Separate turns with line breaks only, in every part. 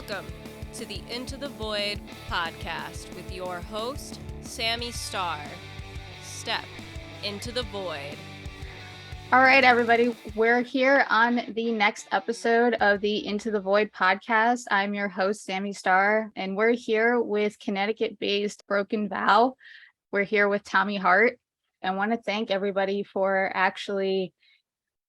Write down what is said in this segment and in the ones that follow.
Welcome to the Into the Void podcast with your host, Sammy Starr. Step into the void.
All right, everybody, we're here on the next episode of the Into the Void podcast. I'm your host, Sammy Starr, and we're here with Connecticut-based Broken Vow. We're here with Tommy Harte. I want to thank everybody for actually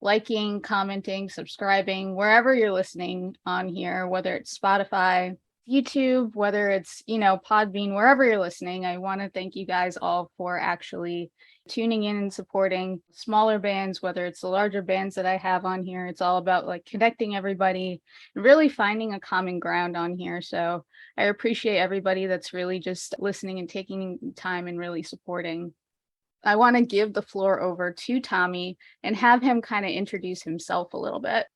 liking, commenting, subscribing, wherever you're listening on here, whether it's Spotify, YouTube, whether it's, Podbean, wherever you're listening. I want to thank you guys all for actually tuning in and supporting smaller bands, whether it's the larger bands that I have on here. It's all about connecting everybody and really finding a common ground on here. So I appreciate everybody that's really just listening and taking time and really supporting. I want to give the floor over to Tommy and have him kind of introduce himself a little bit.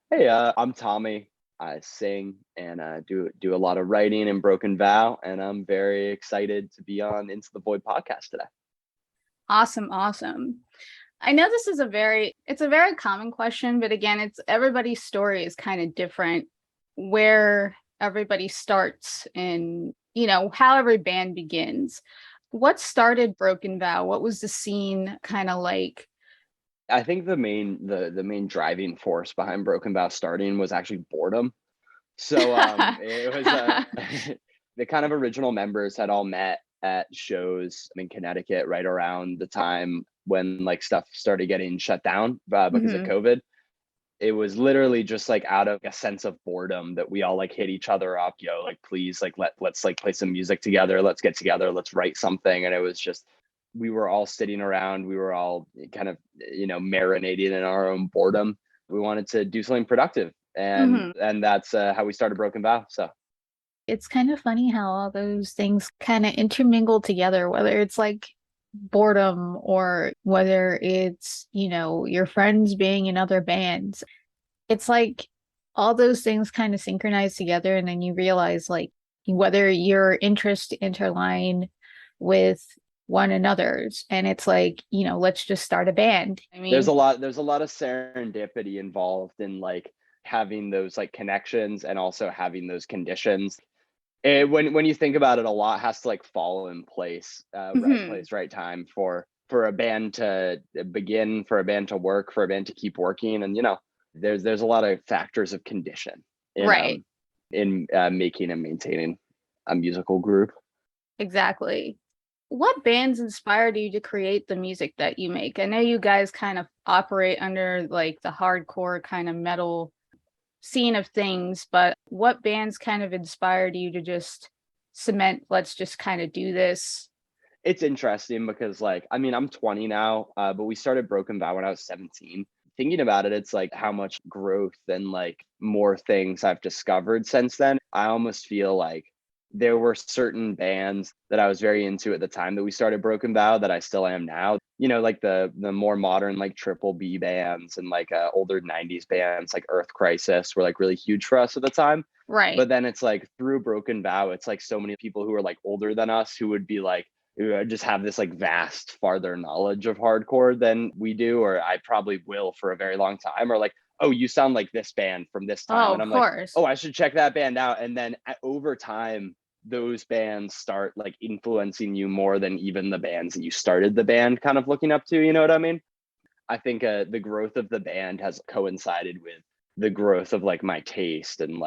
Hey, I'm Tommy. I sing and do a lot of writing in Broken Vow, and I'm very excited to be on Into the Void podcast today.
Awesome. I know this is a very common question, but again, it's everybody's story is kind of different, where everybody starts and, how every band begins. What started Broken Vow? What was the scene kind of like?
I think the main driving force behind Broken Vow starting was actually boredom. So it was the kind of original members had all met at shows in Connecticut right around the time when stuff started getting shut down because of COVID. It was literally just out of a sense of boredom that we all hit each other up, please, let's play some music together. Let's get together. Let's write something. And it was just, we were all sitting around. We were all kind of, marinating in our own boredom. We wanted to do something productive. And that's how we started Broken Vow. So
it's kind of funny how all those things kind of intermingle together, whether it's boredom or whether it's your friends being in other bands. It's all those things kind of synchronize together, and then you realize whether your interests interline with one another's, and it's let's just start a band. I mean, there's a lot
of serendipity involved in having those connections and also having those conditions. And when you think about it, a lot has to fall in place, right place, right time for a band to begin, for a band to work, for a band to keep working. And, there's a lot of factors of condition in making and maintaining a musical group.
Exactly. What bands inspired you to create the music that you make? I know you guys kind of operate under the hardcore kind of metal scene of things, but what bands kind of inspired you to just cement, let's just kind of do this?
It's interesting because I'm 20 now, but we started Broken Vow when I was 17. Thinking about it, it's how much growth and more things I've discovered since then. I almost feel there were certain bands that I was very into at the time that we started Broken Vow that I still am now. The more modern Triple B bands and older 90s bands like Earth Crisis were really huge for us at the time.
Right.
But then it's through Broken Vow, it's so many people who are older than us who would be who just have this vast farther knowledge of hardcore than we do, or I probably will for a very long time, or oh, you sound like this band from this time.
Oh,
and I'm
of course.
Oh, I should check that band out. And then over time, those bands start influencing you more than even the bands that you started the band kind of looking up to, you know what I mean? I think the growth of the band has coincided with the growth of my taste and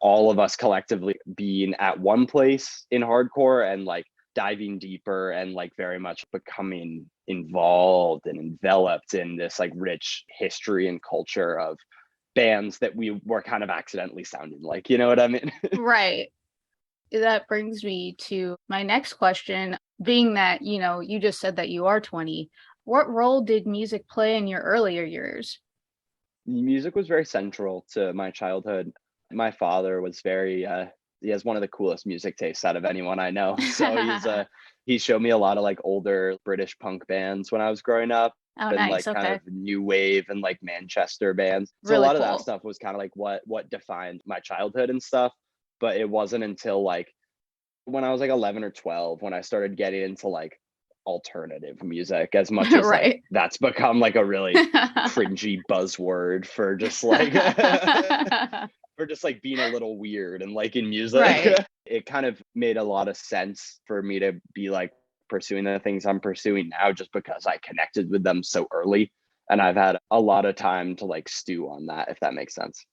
all of us collectively being at one place in hardcore and diving deeper and very much becoming involved and enveloped in this rich history and culture of bands that we were kind of accidentally sounding you know what I mean?
Right. That brings me to my next question, being that, you just said that you are 20. What role did music play in your earlier years?
Music was very central to my childhood. My father was very, he has one of the coolest music tastes out of anyone I know. So he showed me a lot of older British punk bands when I was growing up.
Oh,
and
nice.
kind of new wave and Manchester bands. So
really
a lot
cool.
of that stuff was kind of what defined my childhood and stuff. But it wasn't until when I was 11 or 12 when I started getting into alternative music, as much as
right.
That's become a really cringy buzzword for just for for just like being a little weird and like in music.
Right.
It kind of made a lot of sense for me to be like pursuing the things I'm pursuing now, just because I connected with them so early. And I've had a lot of time to like stew on that, if that makes sense.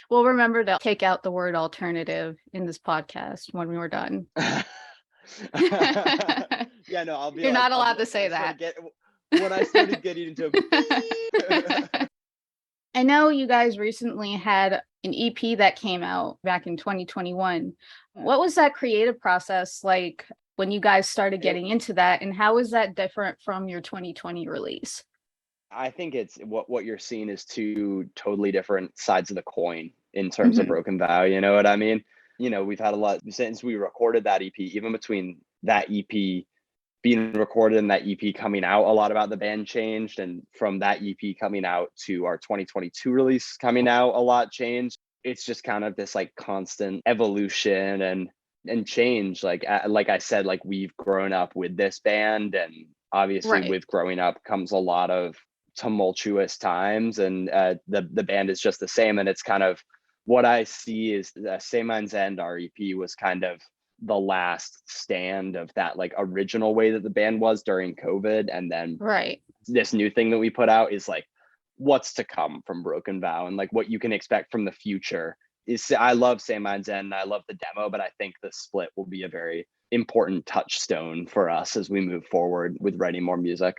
We'll remember to take out the word alternative in this podcast when we were done.
Yeah, no, I'll be
You're
like,
not allowed to say that.
When I started getting into
I know you guys recently had an EP that came out back in 2021. What was that creative process like when you guys started getting into that, and how is that different from your 2020 release?
I think it's what you're seeing is two totally different sides of the coin in terms of Broken Vow. You know what I mean? You know, we've had a lot since we recorded that EP, even between that EP being recorded and that EP coming out, a lot about the band changed. And from that EP coming out to our 2022 release coming out, a lot changed. It's just kind of this like constant evolution and change. Like I said, like we've grown up with this band, and obviously with growing up comes a lot of tumultuous times, and the band is just the same. And it's kind of what I see is Sane Minds End, our EP, was kind of the last stand of that like original way that the band was during COVID. And then this new thing that we put out is like what's to come from Broken Vow, and like what you can expect from the future. Is I love Sane Minds End, and I love the demo, but I think the split will be a very important touchstone for us as we move forward with writing more music.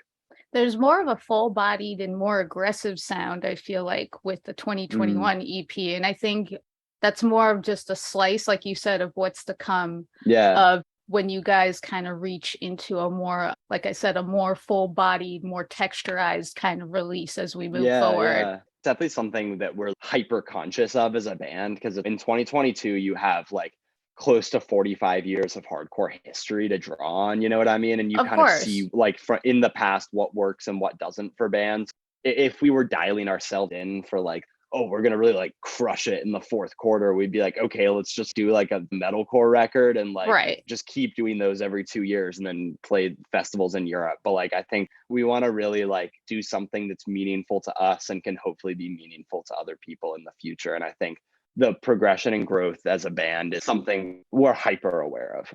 There's more of a full-bodied and more aggressive sound, I feel like, with the 2021 EP. And I think that's more of just a slice, like you said, of what's to come. Of when you guys kind of reach into a more, like I said, a more full-bodied, more texturized kind of release as we move forward.
Yeah. Definitely something that we're hyper conscious of as a band, because in 2022, you have like close to 45 years of hardcore history to draw on, you know what I mean? And you kind of see like in the past what works and what doesn't for bands. If we were dialing ourselves in for like, oh, we're gonna really like crush it in the fourth quarter, we'd be like, okay, let's just do like a metalcore record and like just keep doing those every 2 years and then play festivals in Europe. But like I think we want to really like do something that's meaningful to us and can hopefully be meaningful to other people in the future. And I think the progression and growth as a band is something we're hyper aware of.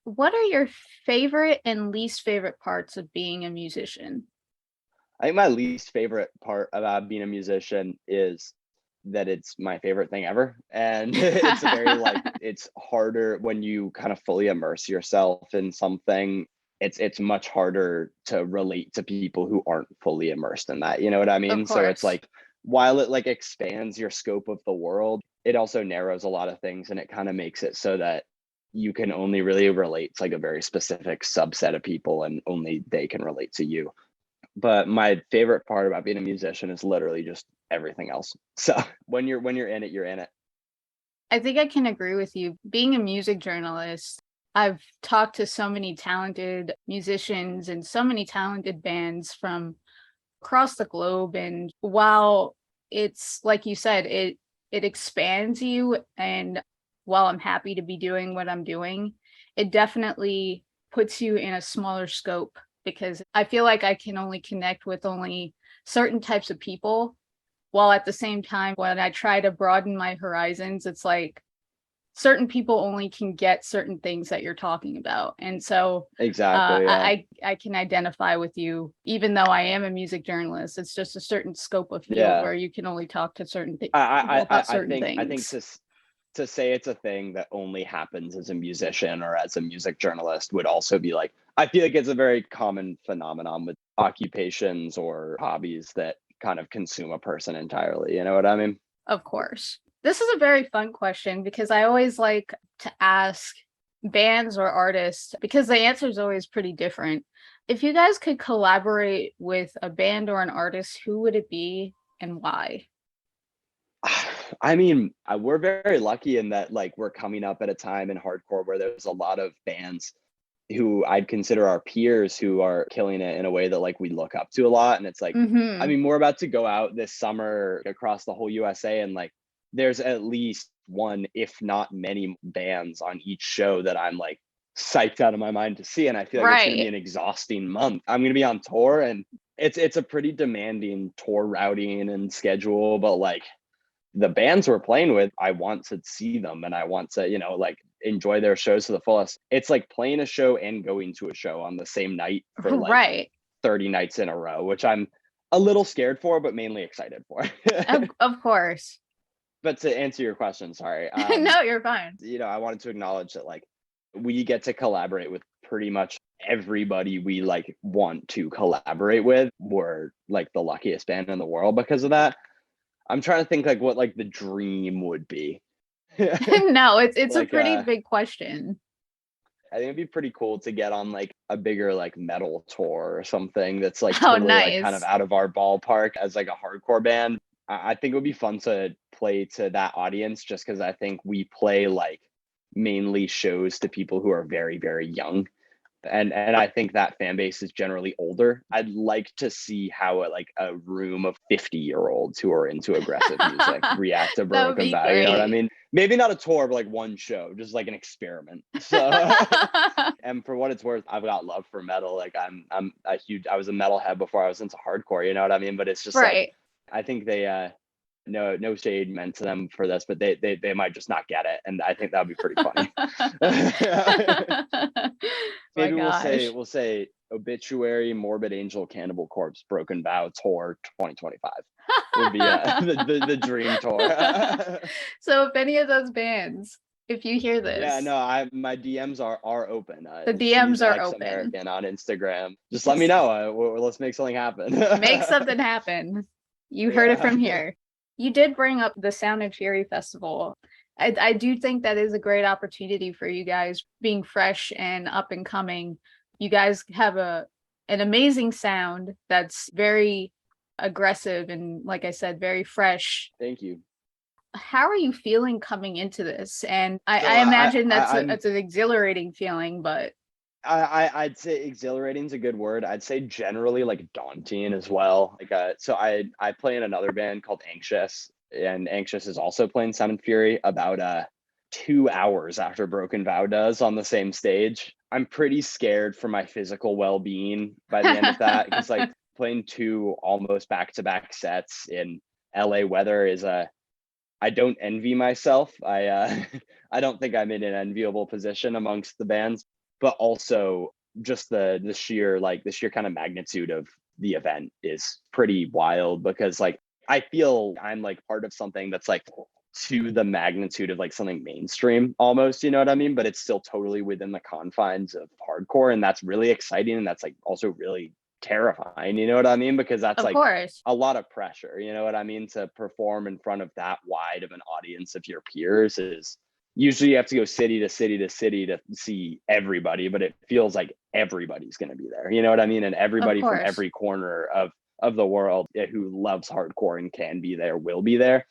What are your favorite and least favorite parts of being a musician?
I think my least favorite part about being a musician is that it's my favorite thing ever. And it's a very like, it's harder when you kind of fully immerse yourself in something. It's much harder to relate to people who aren't fully immersed in that. You know what I mean? So it's like, while it like expands your scope of the world, it also narrows a lot of things, and it kind of makes it so that you can only really relate to like a very specific subset of people, and only they can relate to you. But my favorite part about being a musician is literally just everything else. So when you're in it, you're in it.
I think I can agree with you. Being a music journalist, I've talked to so many talented musicians and so many talented bands from across the globe. And while it's like you said, it expands you. And while I'm happy to be doing what I'm doing, it definitely puts you in a smaller scope, because I feel like I can only connect with only certain types of people. While at the same time, when I try to broaden my horizons, it's like certain people only can get certain things that you're talking about. And so I can identify with you, even though I am a music journalist. It's just a certain scope of field where you can only talk to certain things. I
think to say it's a thing that only happens as a musician or as a music journalist would also be like, I feel like it's a very common phenomenon with occupations or hobbies that kind of consume a person entirely. You know what I mean?
Of course. This is a very fun question, because I always like to ask bands or artists, because the answer is always pretty different. If you guys could collaborate with a band or an artist, who would it be and why?
I mean, we're very lucky in that like we're coming up at a time in hardcore where there's a lot of bands who I'd consider our peers who are killing it in a way that like we look up to a lot. And it's like, I mean, we're about to go out this summer across the whole USA, and like there's at least one, if not many bands on each show that I'm like psyched out of my mind to see. And I feel like it's going to be an exhausting month. I'm going to be on tour, and it's a pretty demanding tour routing and schedule, but like the bands we're playing with, I want to see them and I want to, like enjoy their shows to the fullest. It's like playing a show and going to a show on the same night for like
Right.
30 nights in a row, which I'm a little scared for, but mainly excited for.
Of course.
But to answer your question, sorry.
No, you're fine.
I wanted to acknowledge that like we get to collaborate with pretty much everybody we like want to collaborate with. We're like the luckiest band in the world because of that. I'm trying to think like what like the dream would be.
No, it's
Like,
a pretty big question.
I think it'd be pretty cool to get on like a bigger like metal tour or something that's like
Oh,
totally like kind of
nice.
out of our ballpark as like a hardcore band. I think it would be fun to play to that audience just because I think we play like mainly shows to people who are very, very young. And I think that fan base is generally older. I'd like to see how a room of 50-year-olds who are into aggressive music react to
That would
Broken
be
Vow. You know what I
great.
mean? Maybe not a tour, but like one show, just like an experiment. So, and for what it's worth, I've got love for metal. Like I was a metalhead before I was into hardcore. You know what I mean? But it's just like
Right.
I think they no shade meant to them for this, but they might just not get it, and I think that would be pretty funny.
My
Maybe
gosh.
we'll say Obituary, Morbid Angel, Cannibal Corpse, Broken Vow tour 2025 would be the dream tour.
So if any of those bands, if you hear
Yeah,
this,
no, my DMs are open.
the
She's
DMs are
X
open.
American on Instagram. Just let me know. Let's make something happen.
Make something happen. You heard it from here. You did bring up the Sound and Fury Festival. I do think that is a great opportunity for you guys being fresh and up and coming. You guys have an amazing sound that's very aggressive and, like I said, very fresh.
Thank you.
How are you feeling coming into this? And
So
I imagine
I'm
that's an exhilarating feeling, but
I'd say exhilarating is a good word. I'd say generally like daunting as well. So I play in another band called Anxious, and Anxious is also playing Sound and Fury about 2 hours after Broken Vow does on the same stage. I'm pretty scared for my physical well-being by the end of that because like playing two almost back-to-back sets in LA weather is I don't envy myself. I don't think I'm in an enviable position amongst the bands, but also just the sheer kind of magnitude of the event is pretty wild because like I feel I'm like part of something that's like to the magnitude of like something mainstream almost, you know what I mean? But it's still totally within the confines of hardcore, and that's really exciting, and that's like also really terrifying, you know what I mean? Because that's
of
like
course.
a lot of pressure, you know what I mean? To perform in front of that wide of an audience of your peers is usually you have to go city to city to city to see everybody, but it feels like everybody's going to be there, you know what I mean? And
Of
everybody from
course.
every corner of the world who loves hardcore and can be there will be there.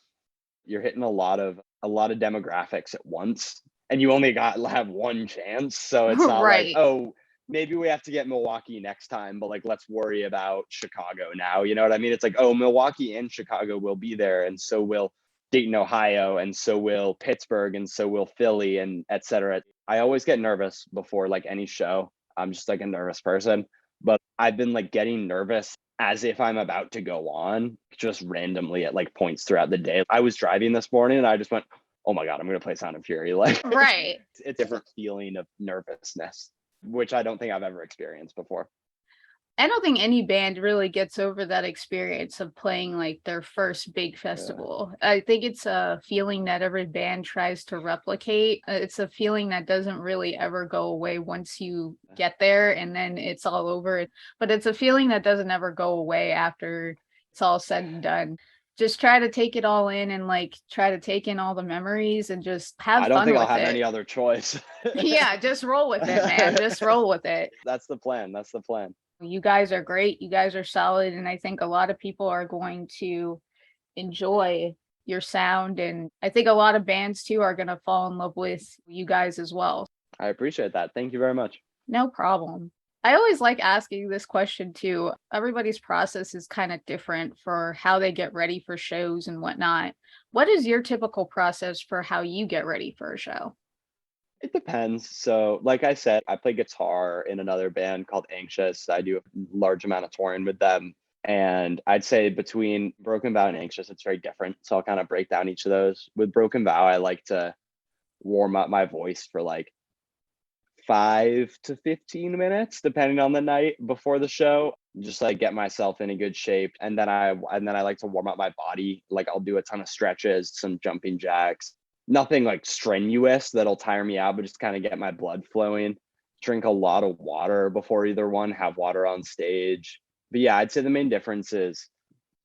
You're hitting a lot of demographics at once, and you only have one chance, so it's not like,
Right.
oh, maybe we have to get Milwaukee next time, but like let's worry about Chicago now, you know what I mean? It's like, oh, Milwaukee and Chicago will be there, and so will Dayton, Ohio, and so will Pittsburgh, and so will Philly, and etc. I always get nervous before like any show. I'm just like a nervous person, but I've been like getting nervous as if I'm about to go on just randomly at like points throughout the day. I was driving this morning and I just went, oh my God, I'm going to play Sound and Fury. Like,
Right.
it's a different feeling of nervousness, which I don't think I've ever experienced before.
I don't think any band really gets over that experience of playing like their first big festival. I think it's a feeling that every band tries to replicate. It's a feeling that doesn't really ever go away once you get there and then it's all over. But it's a feeling that doesn't ever go away after it's all said and done. Just try to take it all in and like try to take in all the memories and just have
I don't
fun
think I'll
with
have
it.
any other choice.
Yeah, just roll with it, man. Just roll with it.
That's the plan. That's the plan.
You guys are great. You guys are solid. And I think a lot of people are going to enjoy your sound. And I think a lot of bands too are going to fall in love with you guys as well.
I appreciate that. Thank you very much.
No problem. I always like asking this question too. Everybody's process is kind of different for how they get ready for shows and whatnot. What is your typical process for how you get ready for a show?
It depends. So, like I said, I play guitar in another band called Anxious. I do a large amount of touring with them. And I'd say between Broken Vow and Anxious, it's very different. So I'll kind of break down each of those. With Broken Vow, I like to warm up my voice for like 5 to 15 minutes, depending on the night before the show, just like get myself in a good shape. And then I like to warm up my body. Like I'll do a ton of stretches, some jumping jacks, nothing like strenuous that'll tire me out, but just kind of get my blood flowing. Drink a lot of water before either one, have water on stage. But yeah, I'd say the main difference is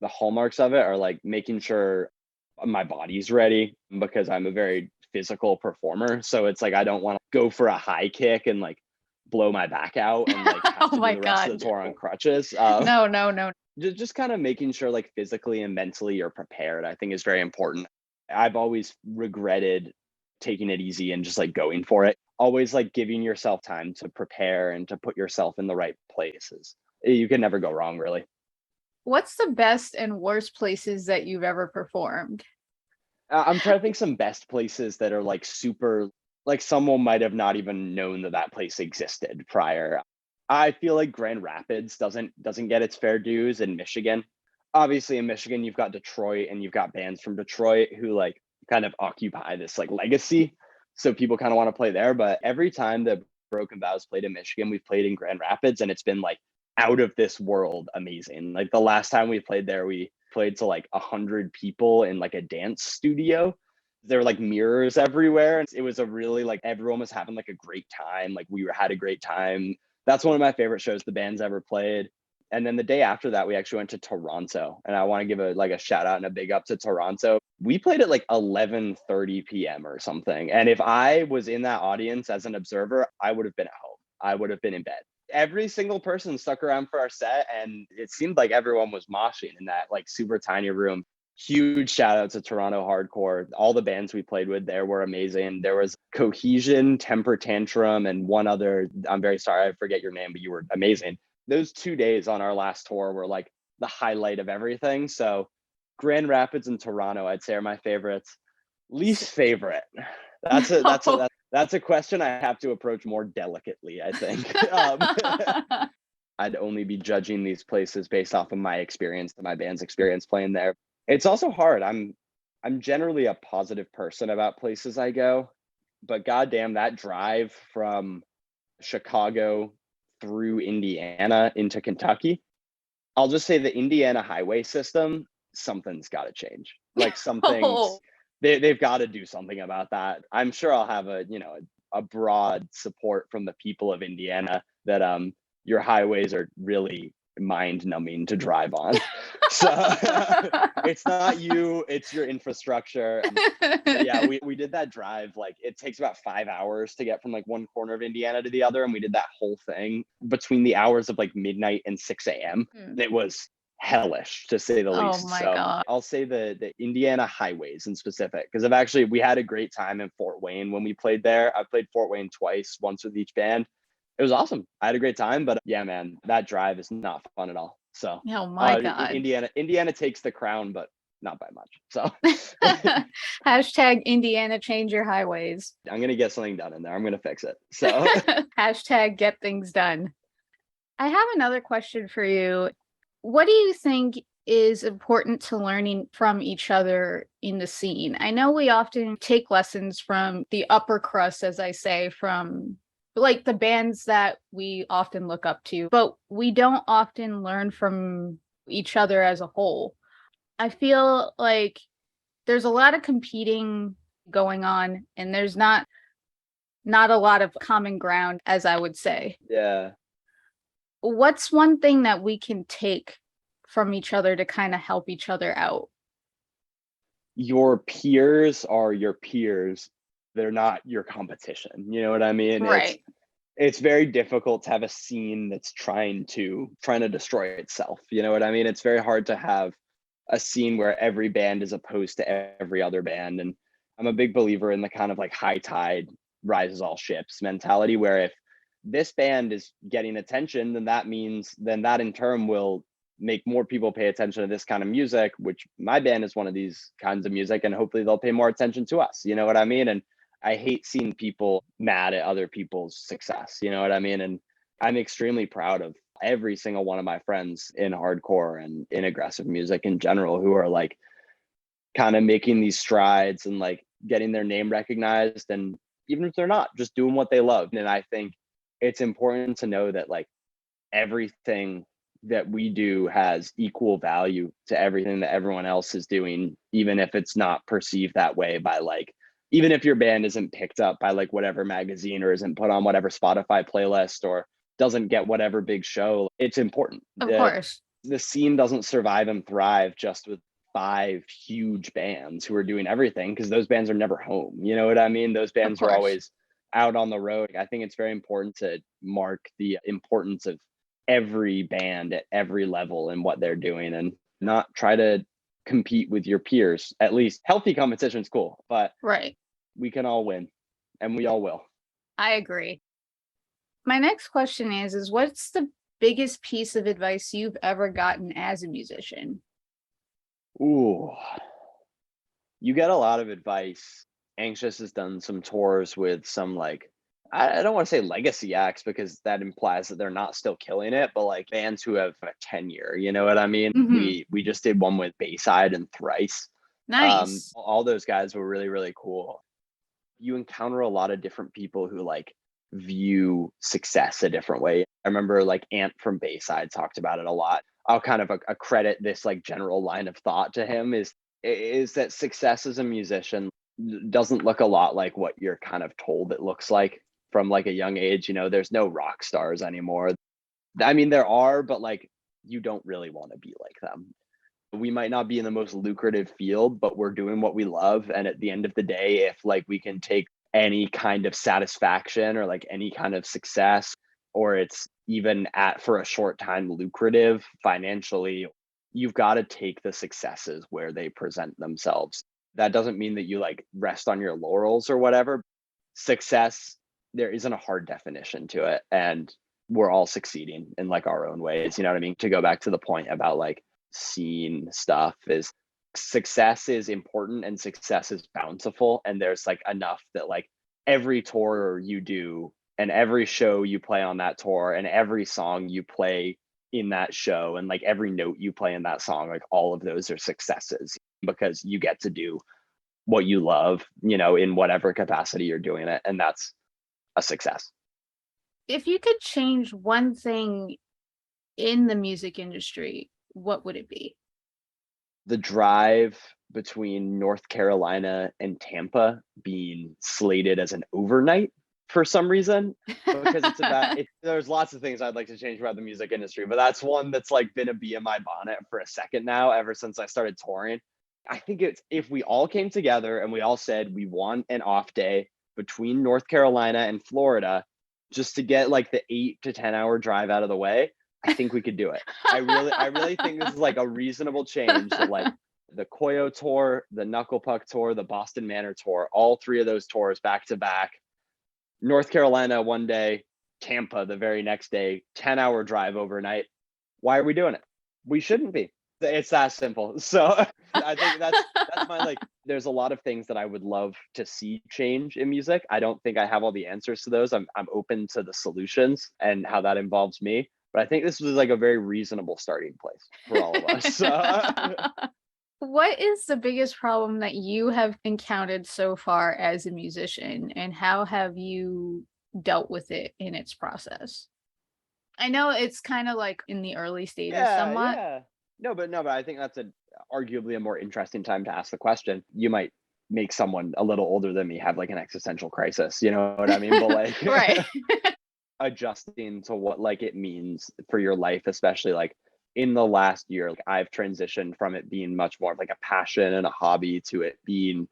the hallmarks of it are like making sure my body's ready, because I'm a very physical performer. So it's like I don't want to go for a high kick and like blow my back out and like have
Oh
to
my
do the rest
God.
of the tour on crutches.
No.
Just kind of making sure like physically and mentally you're prepared, I think is very important. I've always regretted taking it easy and just like going for it. Always like giving yourself time to prepare and to put yourself in the right places. You can never go wrong, really.
What's the best and worst places that you've ever performed?
I'm trying to think some best places that are like super, like someone might have not even known that that place existed prior. I feel like Grand Rapids doesn't get its fair dues in Michigan. Obviously in Michigan, you've got Detroit and you've got bands from Detroit who like kind of occupy this like legacy. So people kind of want to play there. But every time that Broken Vows played in Michigan, we've played in Grand Rapids and it's been like out of this world amazing. Like the last time we played there, we played to like 100 people in like a dance studio. There were like mirrors everywhere. It was a really like everyone was having like a great time. Like had a great time. That's one of my favorite shows the band's ever played. And then the day after that, we actually went to Toronto, and I want to give a shout out and a big up to Toronto. We played at like 11:30 p.m. or something. And if I was in that audience as an observer, I would have been at home. I would have been in bed. Every single person stuck around for our set, and it seemed like everyone was moshing in that like super tiny room. Huge shout out to Toronto Hardcore. All the bands we played with there were amazing. There was Cohesion, Temper Tantrum, and one other. I'm very sorry, I forget your name, but you were amazing. Those 2 days on our last tour were like the highlight of everything. So Grand Rapids and Toronto, I'd say, are my favorites. Least favorite. That's a question I have to approach more delicately, I think. I'd only be judging these places based off of my experience and my band's experience playing there. It's also hard. I'm generally a positive person about places I go, but goddamn, that drive from Chicago through Indiana into Kentucky, I'll just say the Indiana highway system, something's got to change. Like something's they've got to do something about that. I'm sure I'll have a broad support from the people of Indiana that your highways are really mind numbing to drive on. So it's not you, it's your infrastructure. Yeah, we did that drive. Like it takes about 5 hours to get from like one corner of Indiana to the other. And we did that whole thing between the hours of like midnight and 6 a.m. It was hellish to say the least.
Oh my
So
God.
I'll say the Indiana highways in specific, because we had a great time in Fort Wayne when we played there. I played Fort Wayne twice, once with each band. It was awesome. I had a great time, but yeah, man, that drive is not fun at all. So
Oh my God.
Indiana takes the crown, but not by much. So
Hashtag Indiana change your highways.
I'm going to get something done in there. I'm going to fix it. So
Hashtag get things done. I have another question for you. What do you think is important to learning from each other in the scene? I know we often take lessons from the upper crust, as I say, from like the bands that we often look up to, but we don't often learn from each other as a whole. I feel like there's a lot of competing going on, and there's not a lot of common ground, as I would say.
Yeah.
What's one thing that we can take from each other to kind of help each other out?
Your peers are your peers. They're not your competition. You know what I mean?
Right.
It's very difficult to have a scene that's trying to destroy itself. You know what I mean? It's very hard to have a scene where every band is opposed to every other band. And I'm a big believer in the kind of like high tide rises all ships mentality, where if this band is getting attention, then that in turn will make more people pay attention to this kind of music, which my band is one of these kinds of music, and hopefully they'll pay more attention to us. You know what I mean? And I hate seeing people mad at other people's success. You know what I mean? And I'm extremely proud of Every single one of my friends in hardcore and in aggressive music in general who are like kind of making these strides and like getting their name recognized, and even if they're not, just doing what they love. And I think it's important to know that like everything that we do has equal value to everything that everyone else is doing, even if it's not perceived that way by like, even if your band isn't picked up by like whatever magazine or isn't put on whatever Spotify playlist or doesn't get whatever big show. It's important.
Of course.
The scene doesn't survive and thrive just with 5 huge bands who are doing everything, because those bands are never home. You know what I mean? Those bands are always out on the road. I think it's very important to mark the importance of every band at every level and what they're doing, and not try to compete with your peers. At least healthy competition's cool, but we can all win, and we all will.
I agree. My next question is what's the biggest piece of advice you've ever gotten as a musician?
Ooh, you get a lot of advice. Anxious has done some tours with some like, I don't want to say legacy acts because that implies that they're not still killing it, but like bands who have a tenure, you know what I mean? We just did one with Bayside and Thrice.
Nice.
All those guys were really, really cool. You encounter a lot of different people who like view success a different way. I remember like Ant from Bayside talked about it a lot. I'll kind of accredit this like general line of thought to him is that success as a musician doesn't look a lot like what you're kind of told it looks like from like a young age. You know, there's no rock stars anymore. I mean, there are, but like you don't really want to be like them. We might not be in the most lucrative field, but we're doing what we love. And at the end of the day, if like we can take any kind of satisfaction or like any kind of success, or it's even at for a short time lucrative financially, you've got to take the successes where they present themselves. That doesn't mean that you like rest on your laurels or whatever. Success, there isn't a hard definition to it, and we're all succeeding in like our own ways. You know what I mean? To go back to the point about like scene stuff, is success is important and success is bountiful, and there's like enough that like every tour you do and every show you play on that tour and every song you play in that show and like every note you play in that song, like all of those are successes because you get to do what you love, you know, in whatever capacity you're doing it, and that's a success.
If you could change one thing in the music industry, what would it be?
The drive between North Carolina and Tampa being slated as an overnight for some reason, because it's about there's lots of things I'd like to change about the music industry, but that's one that's like been a bee in my bonnet for a second now, ever since I started touring. I think it's if we all came together and we all said we want an off day between North Carolina and Florida just to get like the 8 to 10 hour drive out of the way, I think we could do it. I really think this is like a reasonable change. That like the Koyo tour, the Knuckle Puck tour, the Boston Manor tour, all 3 of those tours back to back. North Carolina one day, Tampa the very next day, 10-hour drive overnight. Why are we doing it? We shouldn't be. It's that simple. So I think that's my like, there's a lot of things that I would love to see change in music. I don't think I have all the answers to those. I'm open to the solutions and how that involves me. But I think this was like a very reasonable starting place for all of us.
What is the biggest problem that you have encountered so far as a musician, and how have you dealt with it in its process? I know it's kind of like in the early stages somewhat.
Yeah. No, but I think that's arguably a more interesting time to ask the question. You might make someone a little older than me have like an existential crisis, you know what I mean? But like
right.
Adjusting to what like it means for your life, especially like in the last year, like I've transitioned from it being much more of like a passion and a hobby to it being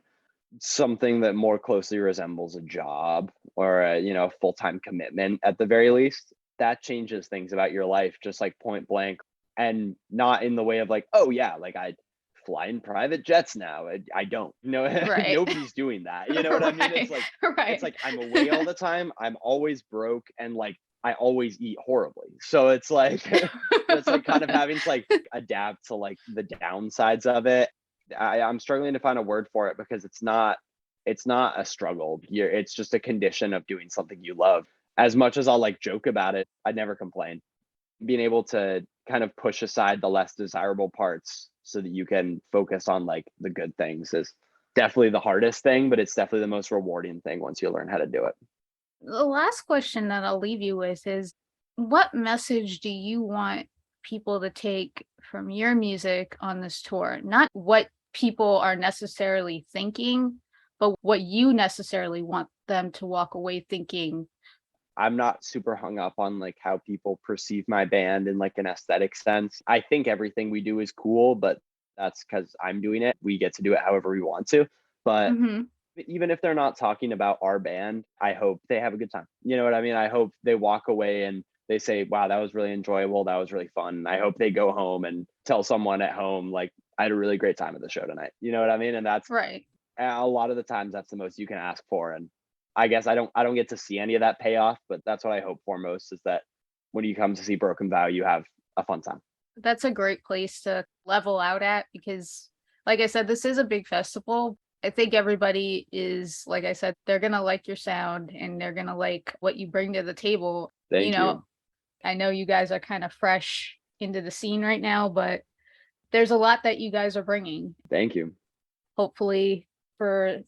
something that more closely resembles a job or a, you know, full-time commitment at the very least. That changes things about your life, just like point blank, and not in the way of like, oh yeah, like I fly in private jets now. I don't, you know,
right.
Nobody's doing that. You know what
right.
I mean? It's like, it's like I'm away all the time. I'm always broke, and like I always eat horribly. So it's like it's like kind of having to like adapt to like the downsides of it. I'm struggling to find a word for it because it's not a struggle. It's just a condition of doing something you love. As much as I'll like joke about it, I never complain. being able to kind of push aside the less desirable parts so that you can focus on like the good things is definitely the hardest thing, but it's definitely the most rewarding thing once you learn how to do it.
The last question that I'll leave you with is, what message do you want people to take from your music on this tour? Not what people are necessarily thinking, but what you necessarily want them to walk away thinking.
I'm not super hung up on like how people perceive my band in like an aesthetic sense. I think everything we do is cool, but that's because I'm doing it. We get to do it however we want to. But even if they're not talking about our band, I hope they have a good time. You know what I mean? I hope they walk away and they say, wow, that was really enjoyable. That was really fun. I hope they go home and tell someone at home, like, I had a really great time at the show tonight. You know what I mean? And that's
right.
A lot of the times that's the most you can ask for. And I guess I don't get to see any of that payoff, but that's what I hope for most, is that when you come to see Broken Vow, you have a fun time.
That's a great place to level out at, because like I said, this is a big festival. I think everybody is, like I said, they're going to like your sound and they're going to like what you bring to the table.
Thank you.
I know you guys are kind of fresh into the scene right now, but there's a lot that you guys are bringing.
Thank you.
Hopefully for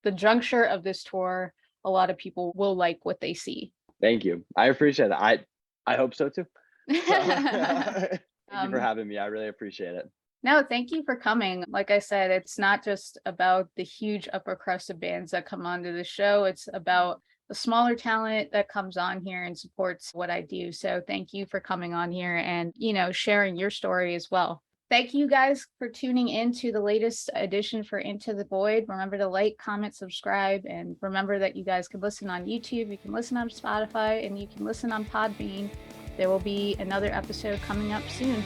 the juncture of this tour, a lot of people will like what they see.
Thank you. I appreciate it. I hope so too. Thank you for having me. I really appreciate it.
No, thank you for coming. Like I said, it's not just about the huge upper crust of bands that come onto the show. It's about the smaller talent that comes on here and supports what I do. So thank you for coming on here and, sharing your story as well. Thank you guys for tuning in to the latest edition for Into the Void. Remember to like, comment, subscribe, and remember that you guys can listen on YouTube, you can listen on Spotify, and you can listen on Podbean. There will be another episode coming up soon.